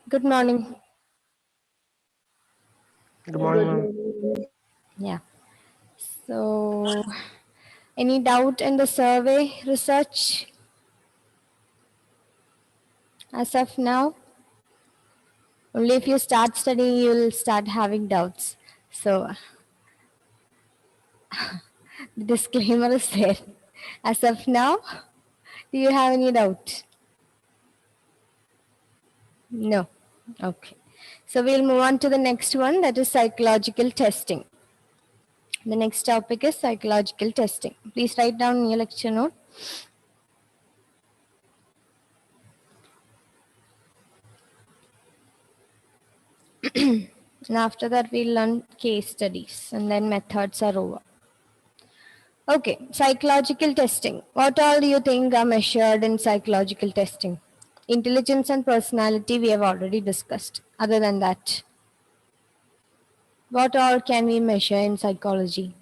Good morning. Good morning, ma'am. Yeah. So, any doubt in the survey research as of now? Only if you start studying, you will start having doubts. So, the disclaimer is there. As of now, do you have any doubt? No. Okay. So, we'll move on to the next one, that is psychological testing. The next topic is psychological testing. Please write down in your lecture note. And after that, we'll learn case studies and then methods are over. Okay, psychological testing. What all do you think are measured in psychological testing? Intelligence and personality we have already discussed. Other than that, what all can we measure in psychology?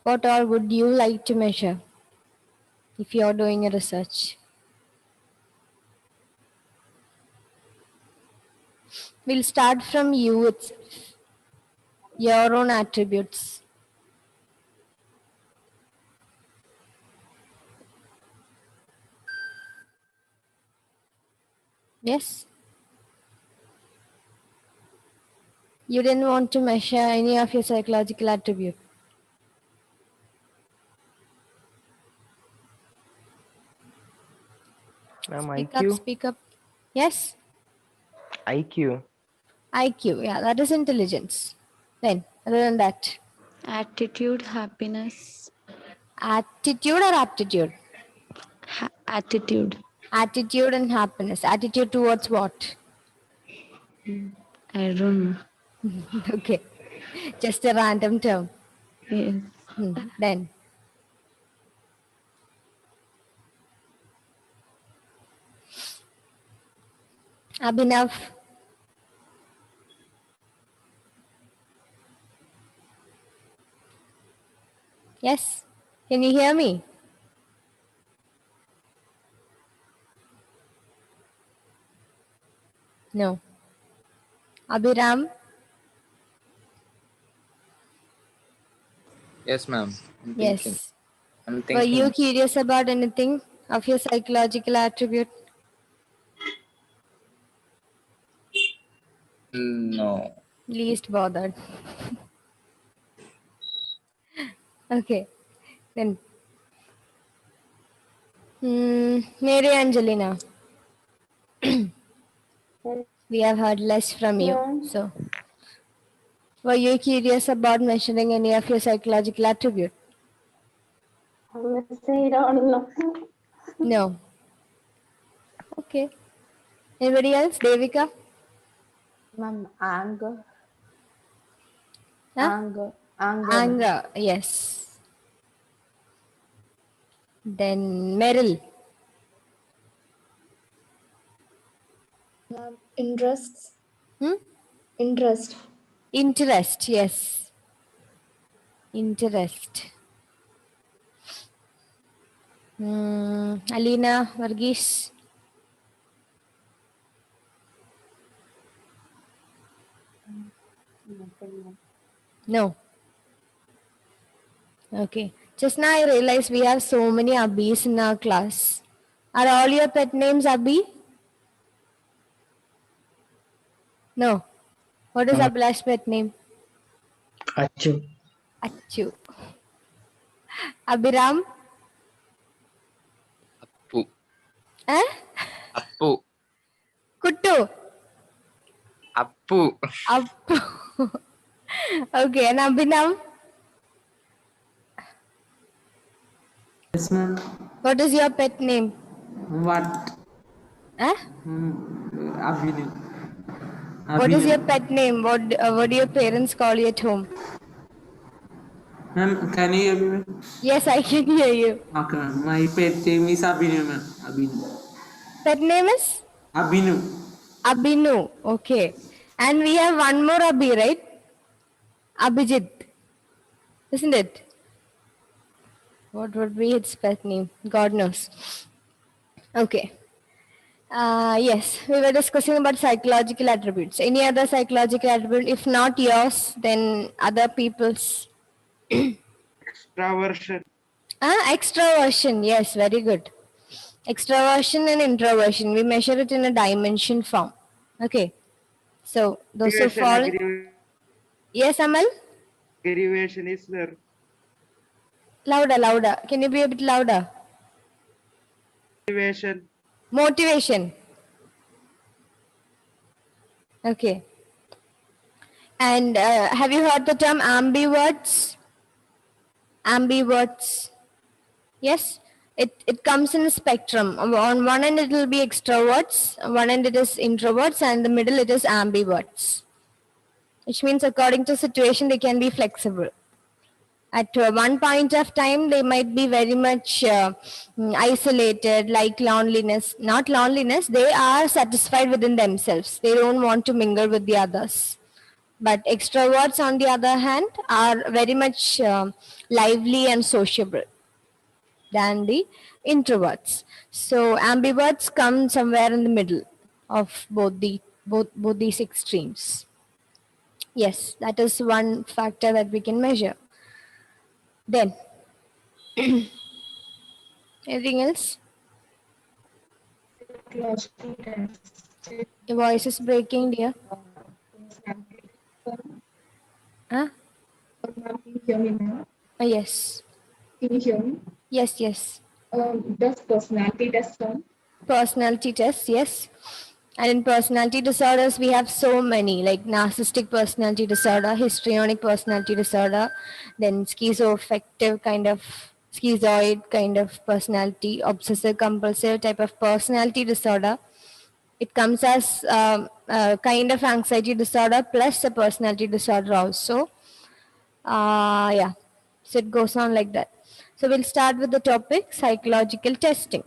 What all would you like to measure if you are doing a research? We'll start from you itself, your own attributes. Yes? You didn't want to measure any of your psychological attributes. Ma'am, Speak up, IQ. speak up. Yes? IQ. IQ, yeah, that is intelligence. Then, other than that, Attitude, happiness, attitude or aptitude? attitude. Attitude and happiness. Attitude towards what? I don't know. Okay, just a random term. Yes. Then, Abhinav. Yes? Can you hear me? No. Abhiram, Yes, ma'am. I'm thinking. yes. I'm Were thinking. you curious about anything of your psychological attribute? No. Least bothered. Okay, then. Mary Angelina. We have heard less from you. So, were you curious about measuring any of your psychological attribute? No. Okay. Anybody else? Devika? Ma'am, anger. Huh? Anger. Anger. Yes. Then Meryl. Ma'am, interests. Hmm? Interest. Interest. Yes. Interest. Alina Varghese. No. Okay. Just now I realized we have so many Abhis in our class. Are all your pet names Abhi? No. What is Abhilash's pet name? Achu. Achu. Abhiram? Appu. Eh? Appu. Kuttu? Appu. Appu. Okay, and Abhinav? Yes, ma'am. What is your pet name? What? Eh? Abhinu. What is your pet name? What do your parents call you at home? Ma'am, can you hear me, ma'am? Yes, I can hear you. Okay, ma'am. My pet name is Abhinu, ma'am. Abhinu. Pet name is? Abhinu. Abhinu. Okay. And we have one more Abhi, right? Abhijit. isn't it? What would be its pet name? God knows. Okay. Yes, we were discussing about psychological attributes. Any other psychological attribute? If not yours, then other people's. Extraversion. Extraversion. Yes, very good. Extraversion and introversion. We measure it in a dimension form. Okay. So those who fall. Yes, Amal? Aggravation is there. Louder, louder. Can you be a bit louder? Motivation. Motivation. Okay. And have you heard the term ambiverts? Ambiverts. Yes. It comes in a spectrum. On one end it will be extroverts, on one end it is introverts, and in the middle it is ambiverts. Which means according to situation they can be flexible. At one point of time, they might be very much isolated, like loneliness. Not loneliness, they are satisfied within themselves. They don't want to mingle with the others. But extroverts, on the other hand, are very much lively and sociable than the introverts. So ambiverts come somewhere in the middle of both these extremes. Yes, that is one factor that we can measure. Then, anything else? Your voice is breaking, dear. Huh? Yes. Can you hear me? Yes, yes. Does personality test count? Personality tests, yes. And in personality disorders, we have so many, like narcissistic personality disorder, histrionic personality disorder, then schizoaffective kind of, schizoid kind of personality, obsessive compulsive type of personality disorder. It comes as a kind of anxiety disorder plus a personality disorder also. Yeah, so it goes on like that. So we'll start with the topic, psychological testing.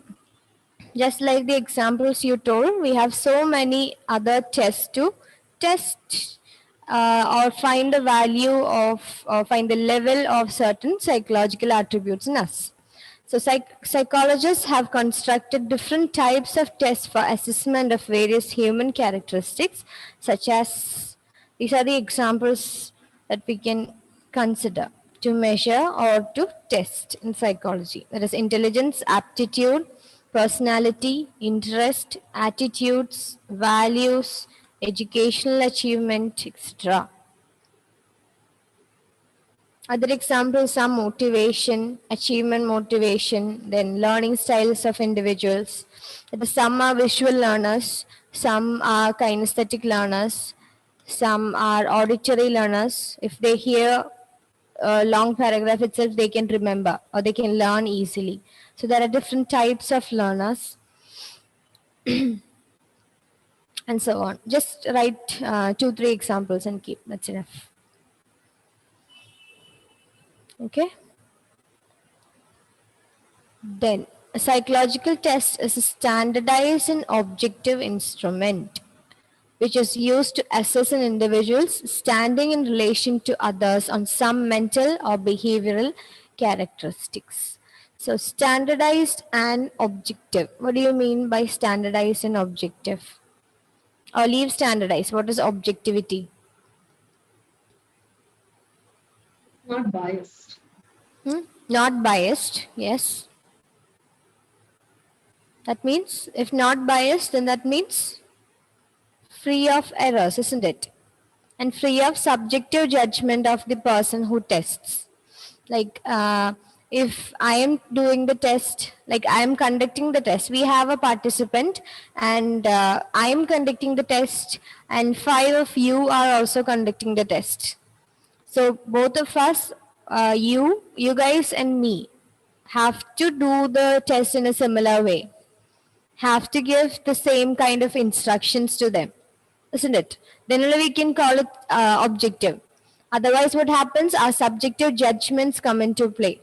Just like the examples you told, we have so many other tests to test or find the value of, or find the level of certain psychological attributes in us. So psychologists have constructed different types of tests for assessment of various human characteristics, such as, these are the examples that we can consider to measure or to test in psychology. That is intelligence, aptitude, personality, interest, attitudes, values, educational achievement, etc. Other examples are motivation, achievement motivation, then learning styles of individuals. Some are visual learners, some are kinesthetic learners, some are auditory learners. If they hear a long paragraph itself, they can remember or they can learn easily. So there are different types of learners and so on. Just write 2-3 examples and keep, that's enough. Okay. Then a psychological test is a standardized and objective instrument which is used to assess an individual's standing in relation to others on some mental or behavioral characteristics. So standardized and objective. What do you mean by standardized and objective? Or leave standardized. What is objectivity? Not biased. Not biased, yes. That means, if not biased, then that means free of errors, isn't it? And free of subjective judgment of the person who tests. Like if I am doing the test, like I am conducting the test, we have a participant and I am conducting the test and 5 of you are also conducting the test. So both of us, you guys and me, have to do the test in a similar way. Have to give the same kind of instructions to them, isn't it? Then only we can call it objective. Otherwise, what happens? Our subjective judgments come into play.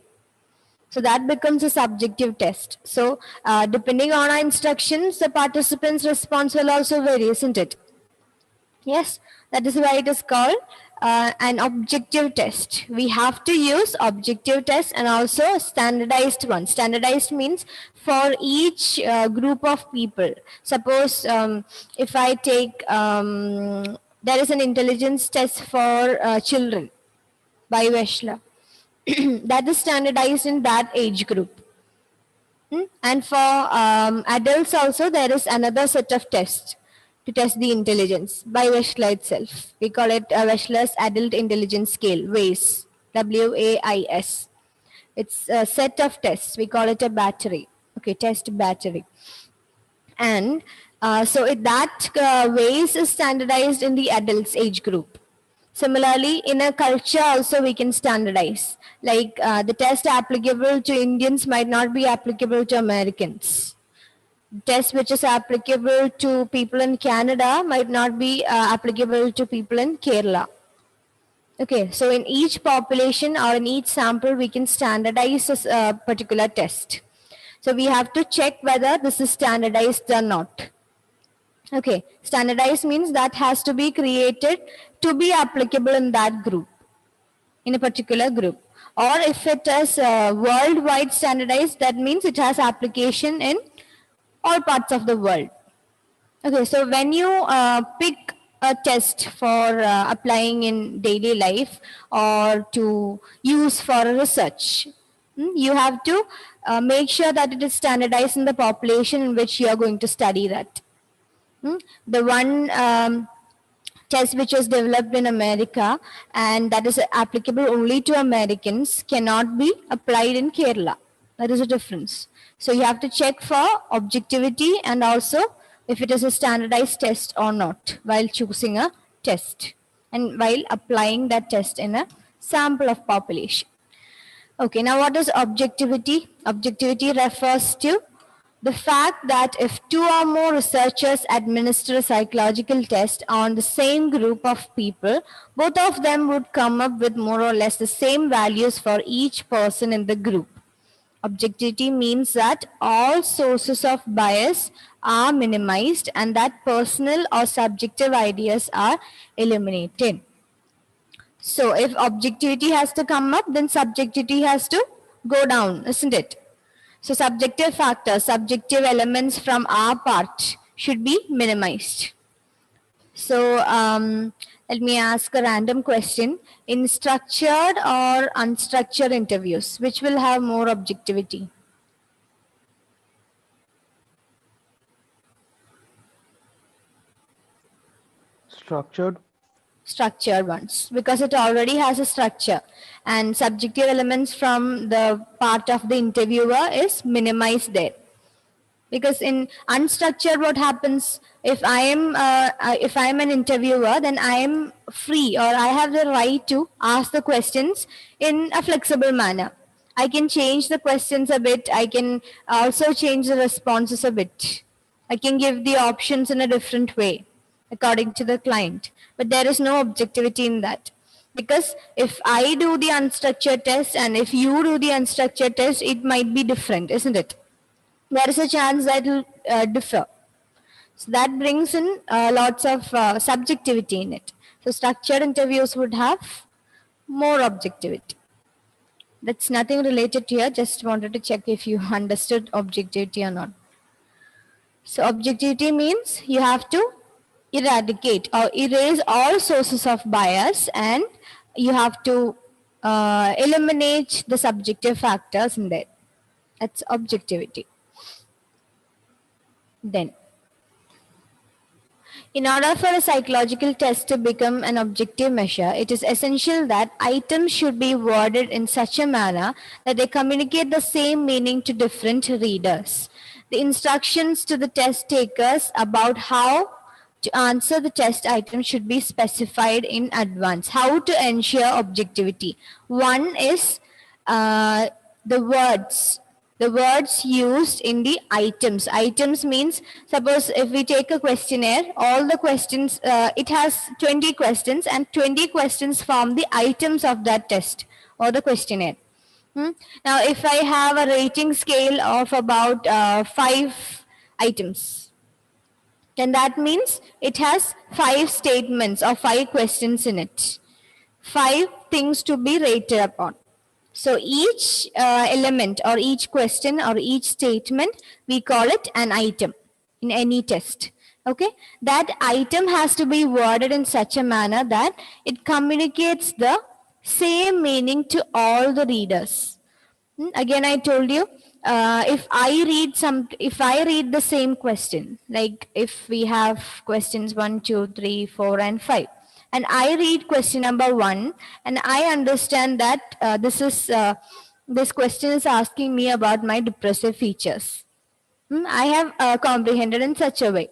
So that becomes a subjective test. So depending on our instructions, the participant's response will also vary, isn't it? Yes, that is why it is called an objective test. We have to use objective test and also standardized one. Standardized means for each group of people. Suppose if I take, there is an intelligence test for children by Wechsler. That is standardized in that age group. And for adults also, there is another set of tests to test the intelligence by Wechsler itself. We call it Wechsler's Adult Intelligence Scale, WAIS, WAIS. It's a set of tests. We call it a battery. Okay, test battery. And that WAIS is standardized in the adults age group. Similarly, in a culture also we can standardize. Like the test applicable to Indians might not be applicable to Americans. Test which is applicable to people in Canada might not be applicable to people in Kerala. Okay, so in each population or in each sample, we can standardize a particular test. So we have to check whether this is standardized or not. Okay, standardized means that has to be created to be applicable in that group, in a particular group. Or if it is worldwide standardized, that means it has application in all parts of the world. Okay, so when you pick a test for applying in daily life or to use for research, you have to make sure that it is standardized in the population in which you are going to study that. The one test which was developed in America and that is applicable only to Americans cannot be applied in Kerala. That is a difference. So you have to check for objectivity and also if it is a standardized test or not while choosing a test and while applying that test in a sample of population. Okay, now what is objectivity? Objectivity refers to the fact that if two or more researchers administer a psychological test on the same group of people, both of them would come up with more or less the same values for each person in the group. Objectivity means that all sources of bias are minimized and that personal or subjective ideas are eliminated. So if objectivity has to come up, then subjectivity has to go down, isn't it? So subjective factors, subjective elements from our part should be minimized. So let me ask a random question. In structured or unstructured interviews, which will have more objectivity? Structured. Structured ones, because it already has a structure and subjective elements from the part of the interviewer is minimized there. Because in unstructured, what happens if I am an interviewer, then I am free or I have the right to ask the questions in a flexible manner. I can change the questions a bit. I can also change the responses a bit. I can give the options in a different way according to the client. But there is no objectivity in that. Because if I do the unstructured test and if you do the unstructured test, it might be different, isn't it? There is a chance that it will differ. So that brings in lots of subjectivity in it. So structured interviews would have more objectivity. That's nothing related to here. Just wanted to check if you understood objectivity or not. So objectivity means you have to eradicate or erase all sources of bias and you have to eliminate the subjective factors in there. That's objectivity. Then, in order for a psychological test to become an objective measure, it is essential that items should be worded in such a manner that they communicate the same meaning to different readers. The instructions to the test takers about how to answer the test item should be specified in advance. How to ensure objectivity? One is the words used in the items. Items means, suppose if we take a questionnaire, all the questions, it has 20 questions and 20 questions form the items of that test or the questionnaire. Now, if I have a rating scale of about 5 items, then that means it has 5 statements or 5 questions in it. 5 things to be rated upon. So each element or each question or each statement, we call it an item in any test. Okay, that item has to be worded in such a manner that it communicates the same meaning to all the readers. Again, I told you, if I read the same question, like if we have questions 1, 2, 3, 4, and 5, and I read question number 1, and I understand that this question is asking me about my depressive features. I have comprehended in such a way,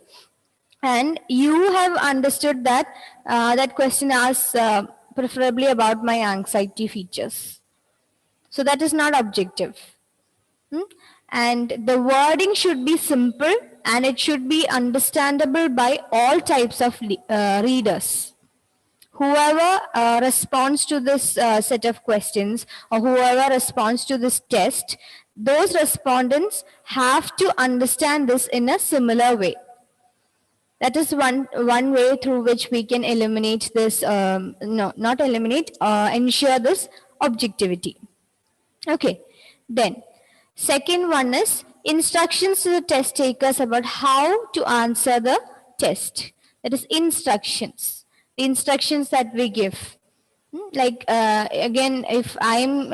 and you have understood that that question asks preferably about my anxiety features. So that is not objective. And the wording should be simple and it should be understandable by all types of readers. Whoever responds to this set of questions or whoever responds to this test, those respondents have to understand this in a similar way. That is one way through which we can eliminate this, not eliminate, ensure this objectivity. Okay, then second one is instructions to the test takers about how to answer the test. That is instructions, the instructions that we give. Like again, if I'm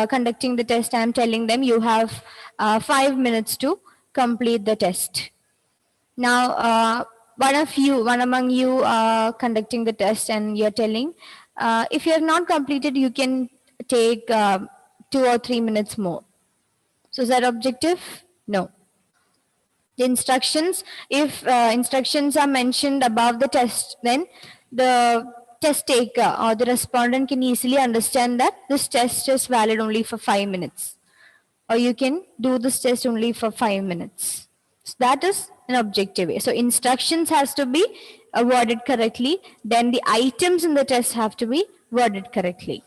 conducting the test, I'm telling them you have 5 minutes to complete the test. Now, one among you are conducting the test and you're telling, if you have not completed, you can take 2 or 3 minutes more. So is that objective? No. The instructions, if instructions are mentioned above the test, then the test taker or the respondent can easily understand that this test is valid only for 5 minutes. Or you can do this test only for 5 minutes. So that is an objective way. So instructions has to be worded correctly. Then the items in the test have to be worded correctly.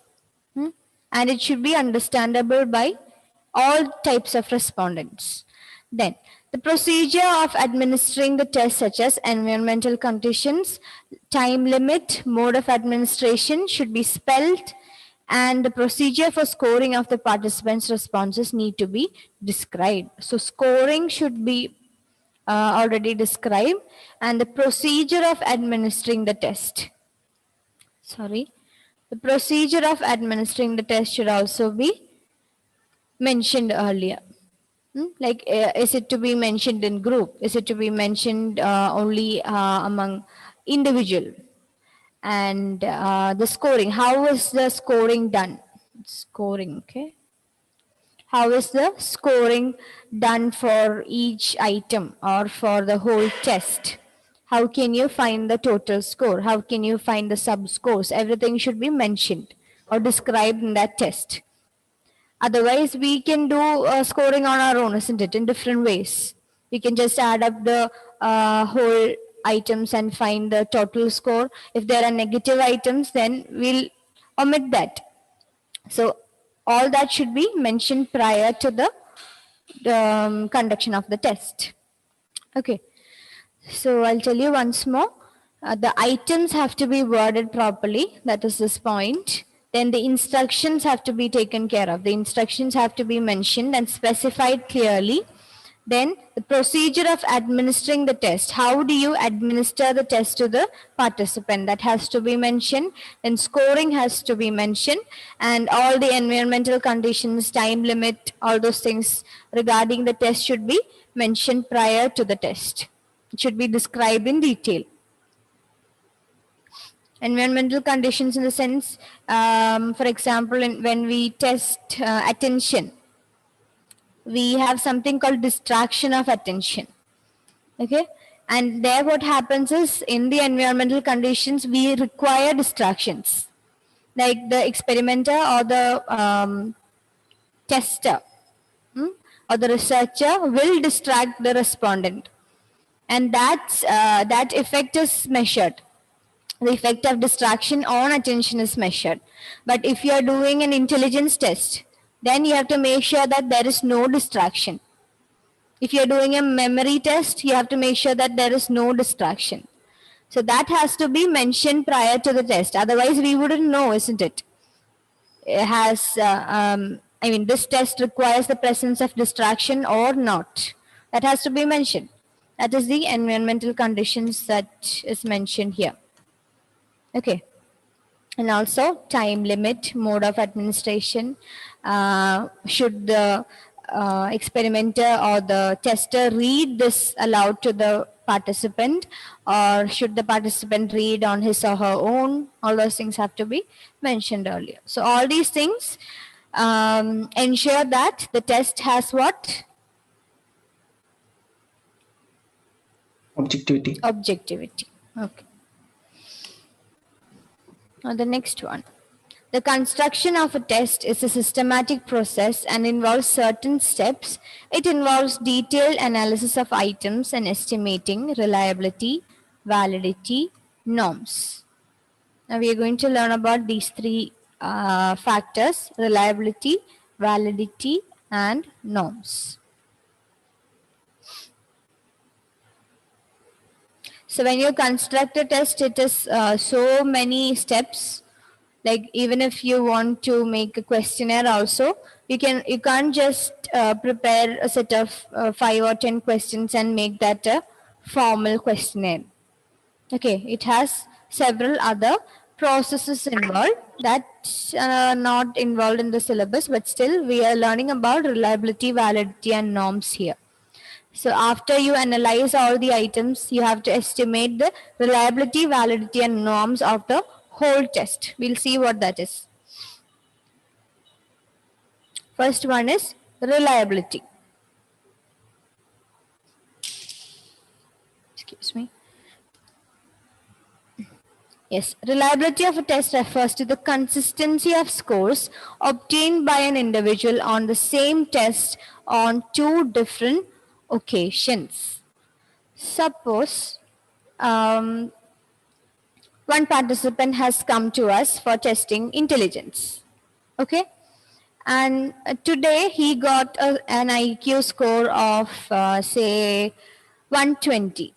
And it should be understandable by all types of respondents. Then the procedure of administering the test, such as environmental conditions, time limit, mode of administration should be spelled, and the procedure for scoring of the participants' responses need to be described. So scoring should be already described, and the procedure of administering the test. The procedure of administering the test should also be mentioned earlier. Like, is it to be mentioned in group? Is it to be mentioned only among individual? And the scoring, how is the scoring done? Scoring, okay. How is the scoring done for each item or for the whole test? How can you find the total score? How can you find the sub-scores? Everything should be mentioned or described in that test. Otherwise, we can do scoring on our own, isn't it? In different ways. We can just add up the whole items and find the total score. If there are negative items, then we'll omit that. So all that should be mentioned prior to the conduction of the test. Okay. So I'll tell you once more. The items have to be worded properly. That is this point. Then the instructions have to be taken care of. The instructions have to be mentioned and specified clearly. Then the procedure of administering the test. How do you administer the test to the participant? That has to be mentioned. Then scoring has to be mentioned. And all the environmental conditions, time limit, all those things regarding the test should be mentioned prior to the test. It should be described in detail. Environmental conditions in the sense, for example, when we test attention, we have something called distraction of attention. Okay, and there what happens is, in the environmental conditions, we require distractions. Like the experimenter or the tester or the researcher will distract the respondent. And that effect is measured. The effect of distraction on attention is measured. But if you are doing an intelligence test, then you have to make sure that there is no distraction. If you are doing a memory test, you have to make sure that there is no distraction. So that has to be mentioned prior to the test. Otherwise, we wouldn't know, isn't it? It has, this test requires the presence of distraction or not. That has to be mentioned. That is the environmental conditions that is mentioned here. Okay. And also time limit, mode of administration. Should the experimenter or the tester read this aloud to the participant, or should the participant read on his or her own? All those things have to be mentioned earlier. So all these things ensure that the test has what? Objectivity. Objectivity. Okay. Now the next one. The construction of a test is a systematic process and involves certain steps. It involves detailed analysis of items and estimating reliability, validity, norms. Now we are going to learn about these three factors: reliability, validity, and norms. So when you construct a test, it is so many steps. Like even if you want to make a questionnaire also, you can't just prepare a set of 5 or 10 questions and make that a formal questionnaire. Okay, it has several other processes involved that are not involved in the syllabus, but still we are learning about reliability, validity, and norms here. So after you analyze all the items, you have to estimate the reliability, validity, and norms of the whole test. We'll see what that is. First one is reliability. Excuse me. Yes, reliability of a test refers to the consistency of scores obtained by an individual on the same test on 2 different occasions. Suppose one participant has come to us for testing intelligence. Okay, and today he got an IQ score of say 120.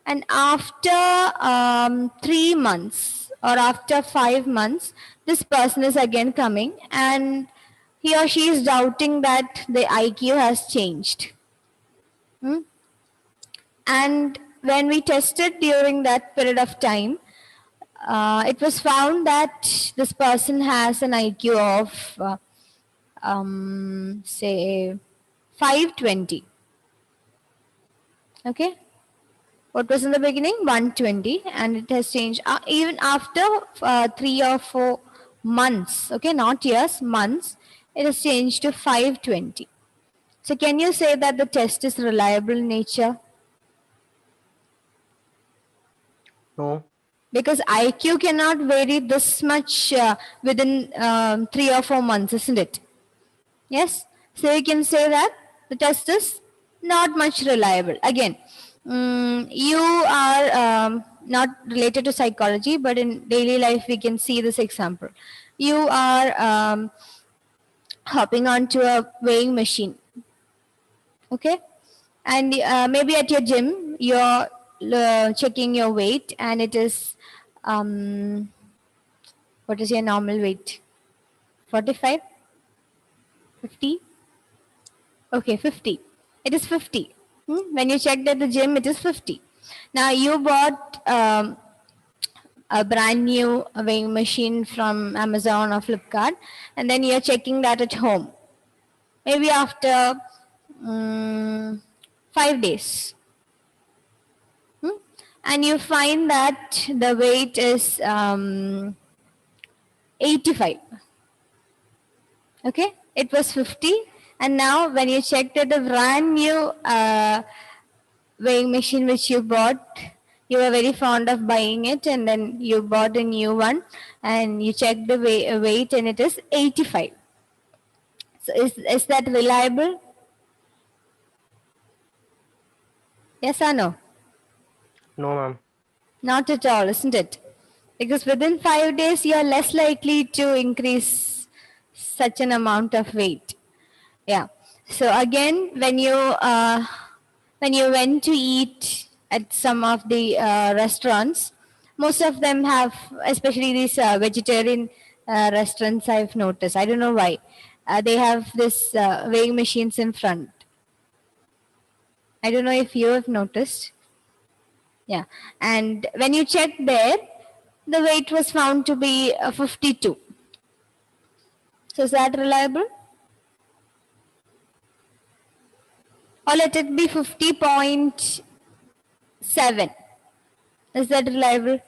And after 3 months or after 5 months, this person is again coming and he or she is doubting that the IQ has changed. And when we tested during that period of time, it was found that this person has an IQ of say 520. Okay. What was in the beginning? 120, and it has changed even after 3 or 4 months. Okay, not years, months. It has changed to 520. So can you say that the test is reliable in nature? No. Because IQ cannot vary this much within 3 or 4 months, isn't it? Yes. So you can say that the test is not much reliable. Again, you are not related to psychology, but in daily life we can see this example. You are hopping onto a weighing machine, okay, and maybe at your gym you're checking your weight, and it is what is your normal weight? 45, 50? Okay, 50. It is 50. When you checked at the gym, it is 50. Now you bought a brand new weighing machine from Amazon or Flipkart, and then you're checking that at home. Maybe after 5 days. And you find that the weight is 85. Okay, it was 50. And now when you checked at the brand new weighing machine which you bought, you were very fond of buying it, and then you bought a new one and you checked the weight and it is 85. So is that reliable? Yes or no? No, ma'am. Not at all, isn't it? Because within 5 days you are less likely to increase such an amount of weight. Yeah. So again, when you went to eat at some of the restaurants. Most of them have, especially these vegetarian restaurants, I've noticed. I don't know why. They have this weighing machines in front. I don't know if you have noticed. Yeah. And when you check there, the weight was found to be 52. So is that reliable? Or let it be 50.7. Is that reliable?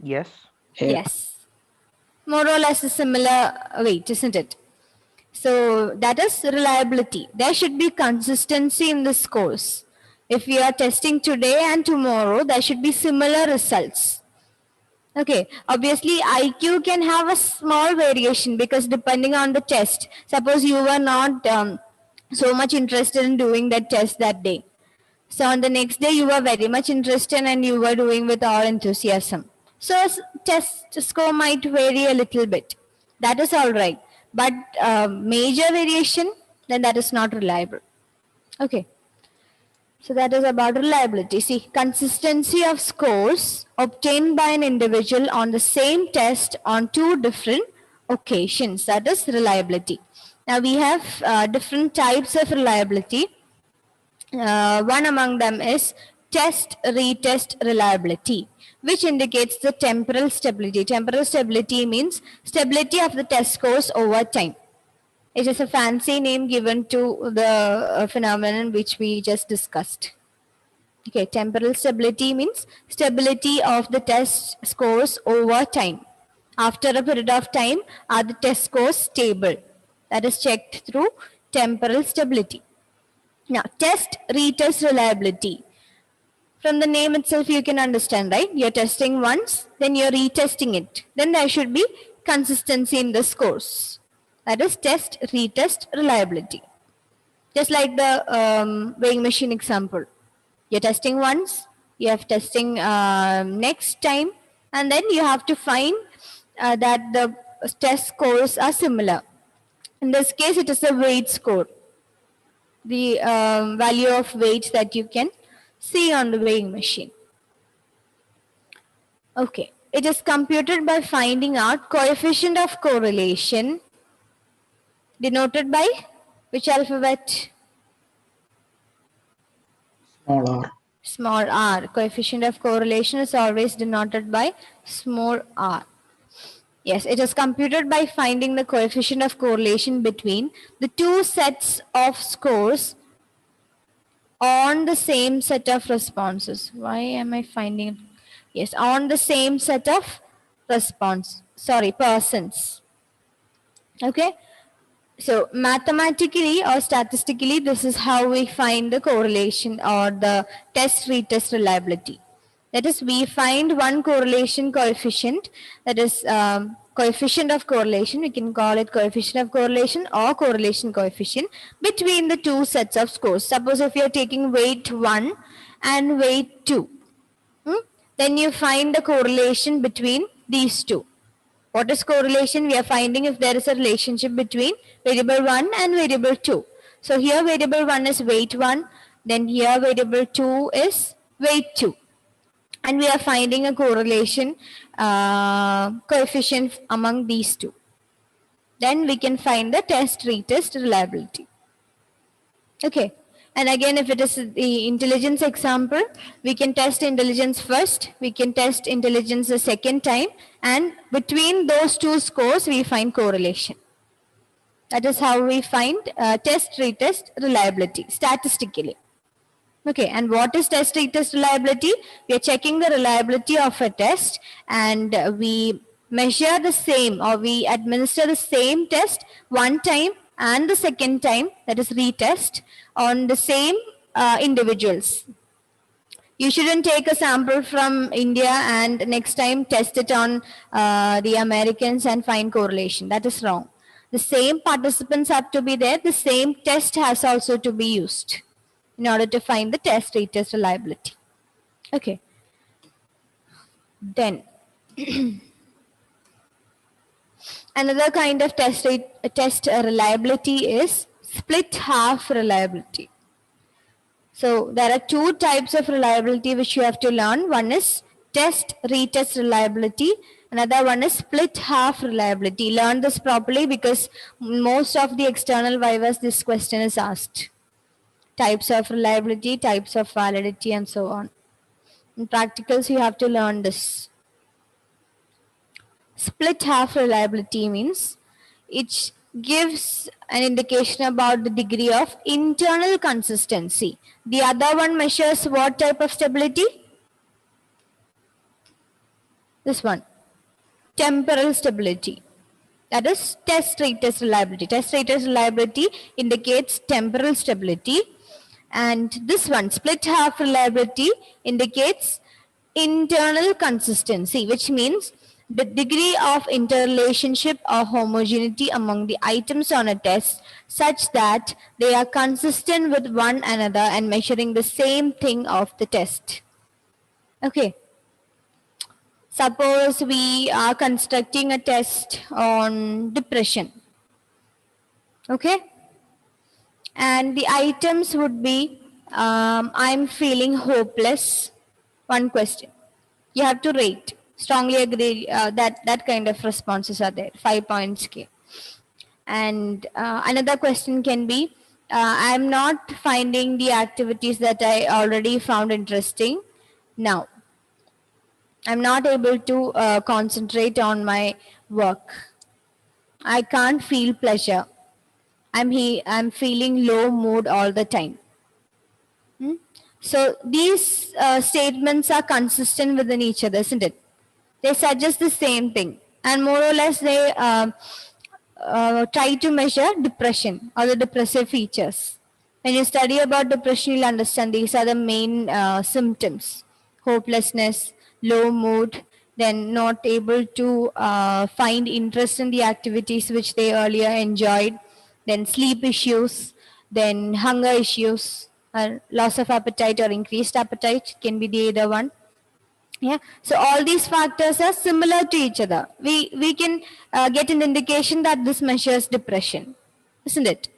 Yes. Yes. More or less a similar weight, isn't it? So that is reliability. There should be consistency in the scores. If we are testing today and tomorrow, there should be similar results. Okay, obviously IQ can have a small variation because depending on the test, suppose you were not so much interested in doing that test that day. So on the next day, you were very much interested and you were doing with all enthusiasm. So test score might vary a little bit. That is all right. But major variation, then that is not reliable. Okay. So that is about reliability. See, consistency of scores obtained by an individual on the same test on two different occasions. That is reliability. Now we have different types of reliability. One among them is test-retest reliability, which indicates the temporal stability. Temporal stability means stability of the test scores over time. It is a fancy name given to the phenomenon which we just discussed. Okay, temporal stability means stability of the test scores over time. After a period of time, are the test scores stable? That is checked through temporal stability. Now, test-retest reliability. From the name itself, you can understand, right? You're testing once, then you're retesting it. Then there should be consistency in the scores. That is test-retest reliability. Just like the weighing machine example. You're testing once, you have testing next time, and then you have to find that the test scores are similar. In this case, it is a weight score. The value of weight that you can see on the weighing machine. Okay, it is computed by finding out coefficient of correlation denoted by which alphabet? Small r. Small r. Coefficient of correlation is always denoted by small r. Yes, it is computed by finding the coefficient of correlation between the two sets of scores on the same set of responses. Why am I finding it? Yes, on the same set of persons. Okay. So mathematically or statistically, this is how we find the correlation or the test-retest reliability. That is, we find one correlation coefficient, that is coefficient of correlation, we can call it coefficient of correlation or correlation coefficient between the two sets of scores. Suppose if you are taking weight 1 and weight 2, then you find the correlation between these two. What is correlation? We are finding if there is a relationship between variable 1 and variable 2. So here variable 1 is weight 1, then here variable 2 is weight 2. And we are finding a correlation coefficient among these two. Then we can find the test-retest reliability. Okay. And again, if it is the intelligence example, we can test intelligence first, we can test intelligence the second time, and between those two scores, we find correlation. That is how we find test-retest reliability statistically. Okay, and what is test-retest reliability? We are checking the reliability of a test and we measure the same or we administer the same test one time and the second time, that is retest, on the same individuals. You shouldn't take a sample from India and next time test it on the Americans and find correlation. That is wrong. The same participants have to be there. The same test has also to be used in order to find the test-retest reliability. Okay. Then another kind of test reliability is split half reliability. So there are two types of reliability which you have to learn. One is test retest reliability. Another one is split half reliability. Learn this properly because most of the external vivas this question is asked. Types of reliability, types of validity, and so on. In practicals, you have to learn this. Split half reliability means it gives an indication about the degree of internal consistency. The other one measures what type of stability? This one, temporal stability. That is test retest reliability. Test retest reliability indicates temporal stability. And this one, split half reliability, indicates internal consistency, which means the degree of interrelationship or homogeneity among the items on a test such that they are consistent with one another and measuring the same thing of the test. Okay. Suppose we are constructing a test on depression. Okay. And the items would be, I'm feeling hopeless. One question. You have to rate. Strongly agree that kind of responses are there. 5 points. K. And another question can be, I'm not finding the activities that I already found interesting now. I'm not able to concentrate on my work. I can't feel pleasure. I'm feeling low mood all the time. So these statements are consistent within each other, isn't it? They suggest the same thing, and more or less they try to measure depression or the depressive features. When you study about depression, you'll understand these are the main symptoms: hopelessness, low mood, then not able to find interest in the activities which they earlier enjoyed, then sleep issues, then hunger issues, loss of appetite or increased appetite can be the either one. Yeah, so all these factors are similar to each other. We can get an indication that this measures depression, isn't it?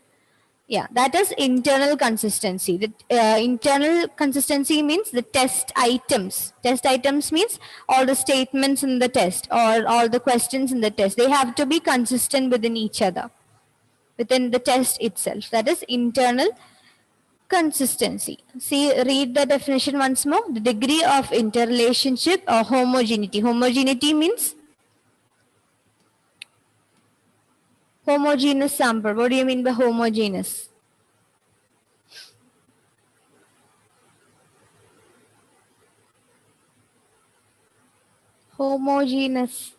Yeah, that is internal consistency. The internal consistency means the test items. Test items means all the statements in the test or all the questions in the test. They have to be consistent within each other, within the test itself. That is internal consistency. See, read the definition once more. The degree of interrelationship or homogeneity. Homogeneity means homogeneous sample. What do you mean by homogeneous? Homogeneous.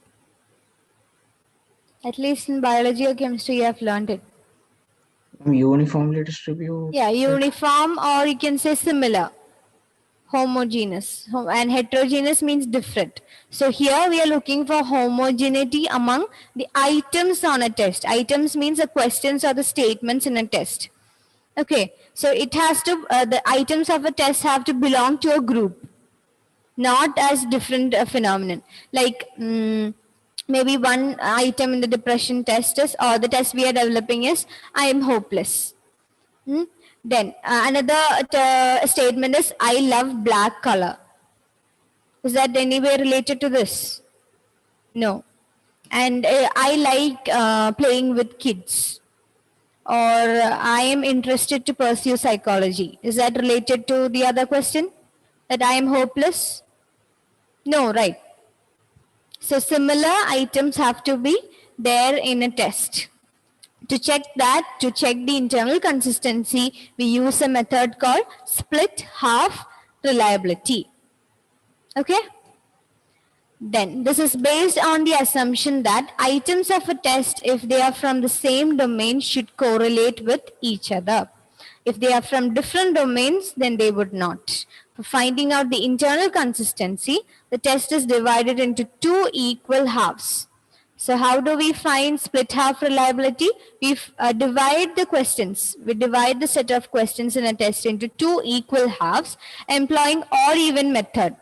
At least in biology or chemistry, you have learned it. Uniformly distributed. Yeah, uniform, or you can say similar. Homogeneous. And heterogeneous means different. So here we are looking for homogeneity among the items on a test. Items means the questions or the statements in a test. Okay, so it has to, the items of a test have to belong to a group, not as different phenomenon. Like maybe one item in the depression test is, or the test we are developing is, I am hopeless. Then another statement is, I love black color. Is that anywhere related to this? No. And I like playing with kids. Or I am interested to pursue psychology. Is that related to the other question? That I am hopeless? No, right. So similar items have to be there in a test. To check that, to check the internal consistency, we use a method called split half reliability. Okay? Then this is based on the assumption that items of a test, if they are from the same domain, should correlate with each other. If they are from different domains, then they would not. For finding out the internal consistency, the test is divided into two equal halves. So how do we find split half reliability? We divide the questions. We divide the set of questions in a test into two equal halves, employing odd even method.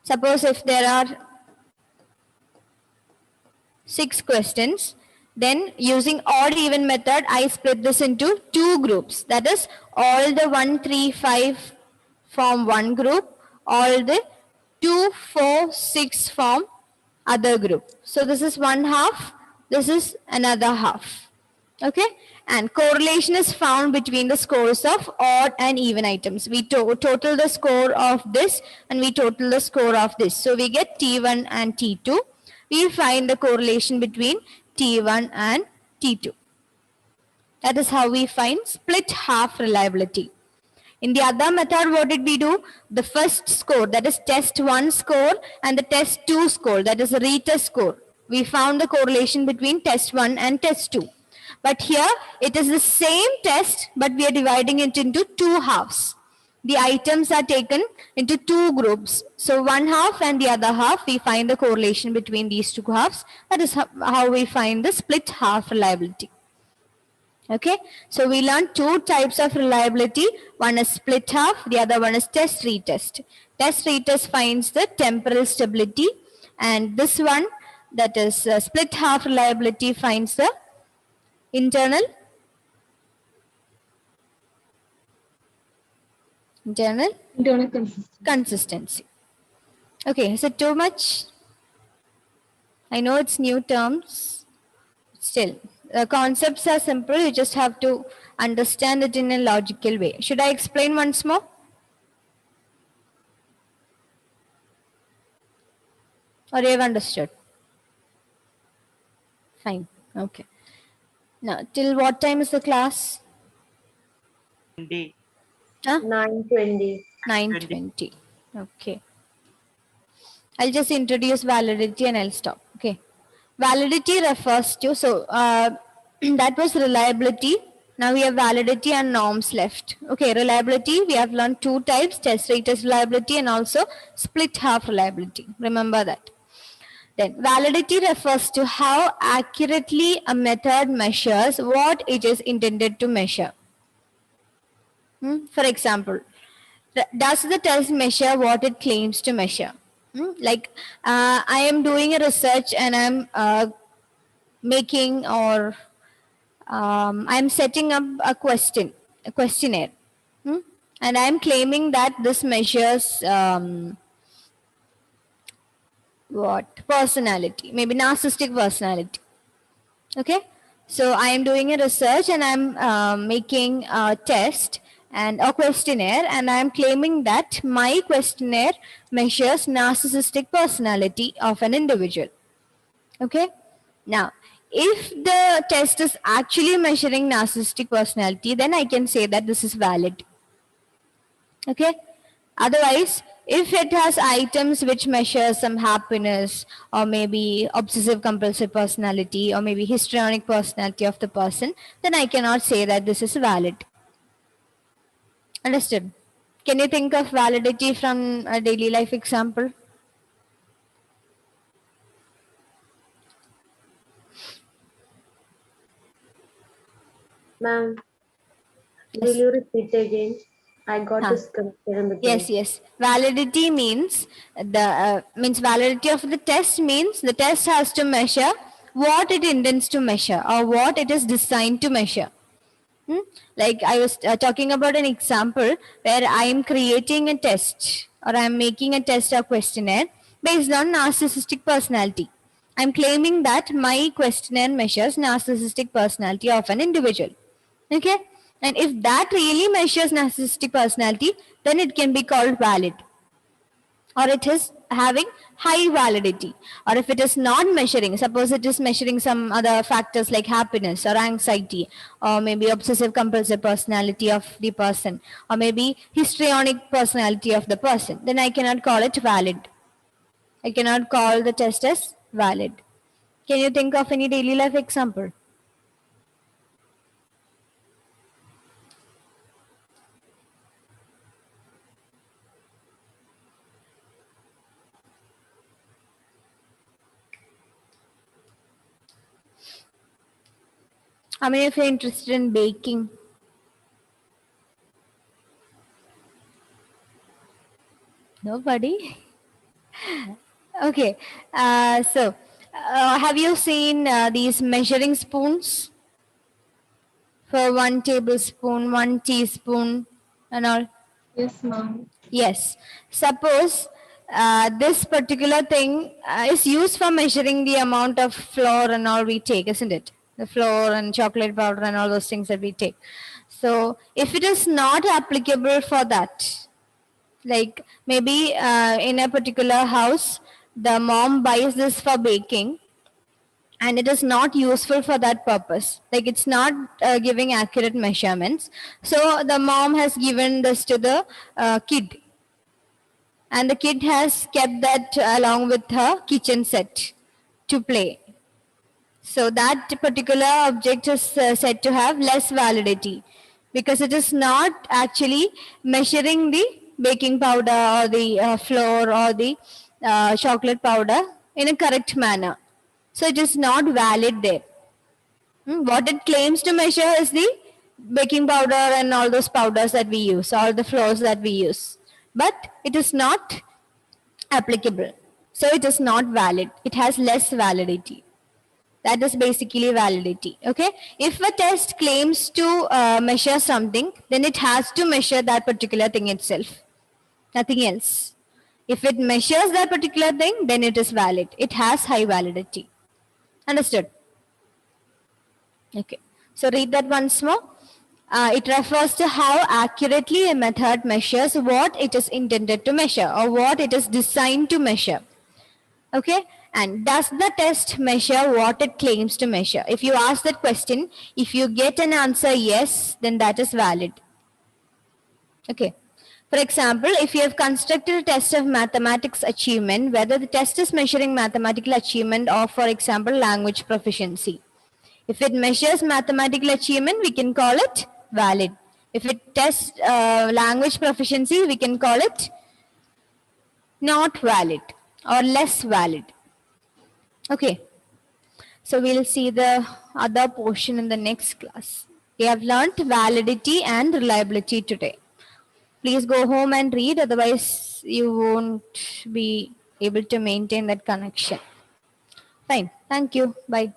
Suppose if there are 6 questions, Then using odd even method, I split this into two groups. That is, all the 1, 3, 5 form one group, all the 2, 4, 6 form other group. So this is one half, this is another half. Okay, and correlation is found between the scores of odd and even items. We total the score of this and we total the score of this. So we get T1 and T2. We find the correlation between T1 and T2. That is how we find split half reliability. In the other method, what did we do? The first score, that is test 1 score, and the test 2 score, that is the retest score. We found the correlation between test 1 and test 2. But here, it is the same test, but we are dividing it into two halves. The items are taken into two groups. So one half and the other half, we find the correlation between these two halves. That is how we find the split half reliability. Okay, so we learned two types of reliability. One is split half, the other one is test retest. Test retest finds the temporal stability, and this one, that is split half reliability, finds the internal Internal consistency. consistency. Okay, is it too much? I know it's new terms. Still, the concepts are simple. You just have to understand it in a logical way. Should I explain once more? Or you have understood? Fine. Okay. Now, till what time is the class? D. Huh? 9:20. 9:20. Okay. I'll just introduce validity and I'll stop. Okay. Validity refers to, so that was reliability. Now we have validity and norms left. Okay, reliability, we have learned two types, test retest reliability and also split half reliability. Remember that. Then validity refers to how accurately a method measures what it is intended to measure. For example, does the test measure what it claims to measure? Like I am doing a research and I'm making or I'm setting up a questionnaire, and I'm claiming that this measures what? Personality, maybe narcissistic personality. Okay, so I am doing a research and I'm making a test and a questionnaire, and I am claiming that my questionnaire measures narcissistic personality of an individual. Okay, now if the test is actually measuring narcissistic personality, then I can say that this is valid. Okay, otherwise, if it has items which measure some happiness or maybe obsessive compulsive personality or maybe histrionic personality of the person, then I cannot say that this is valid. Understood? Can you think of validity from a daily life example? Ma'am, will you repeat again? I got disconnected in the Yes, yes. Validity means validity of the test means the test has to measure what it intends to measure or what it is designed to measure. Like I was talking about an example where I am creating a test or I am making a test or questionnaire based on narcissistic personality. I'm claiming that my questionnaire measures narcissistic personality of an individual. Okay, and if that really measures narcissistic personality, then it can be called valid, or it is having high validity. Or if it is not measuring, suppose it is measuring some other factors like happiness or anxiety or maybe obsessive compulsive personality of the person or maybe histrionic personality of the person, then I cannot call it valid. I cannot call the test as valid. Can you think of any daily life example? How many of you are interested in baking? Nobody? Okay. have you seen these measuring spoons for 1 tablespoon, 1 teaspoon, and all? Yes, ma'am. Yes. Suppose this particular thing is used for measuring the amount of flour and all we take, isn't it? The flour and chocolate powder and all those things that we take. So if it is not applicable for that, like maybe in a particular house, the mom buys this for baking and it is not useful for that purpose. Like it's not giving accurate measurements. So the mom has given this to the kid, and the kid has kept that along with her kitchen set to play. So that particular object is said to have less validity because it is not actually measuring the baking powder or the flour or the chocolate powder in a correct manner. So it is not valid there. What it claims to measure is the baking powder and all those powders that we use, all the flours that we use. But it is not applicable. So it is not valid. It has less validity. That is basically validity. Okay. If a test claims to measure something, then it has to measure that particular thing itself. Nothing else. If it measures that particular thing, then it is valid. It has high validity. Understood? Okay. So read that once more. It refers to how accurately a method measures what it is intended to measure or what it is designed to measure. Okay. And does the test measure what it claims to measure? If you ask that question, if you get an answer yes, then that is valid. Okay. For example, if you have constructed a test of mathematics achievement, whether the test is measuring mathematical achievement or, for example, language proficiency. If it measures mathematical achievement, we can call it valid. If it tests language proficiency, we can call it not valid or less valid. Okay. So we'll see the other portion in the next class. We have learnt validity and reliability today. Please go home and read, otherwise you won't be able to maintain that connection. Fine. Thank you. Bye.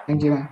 Thank you, ma'am.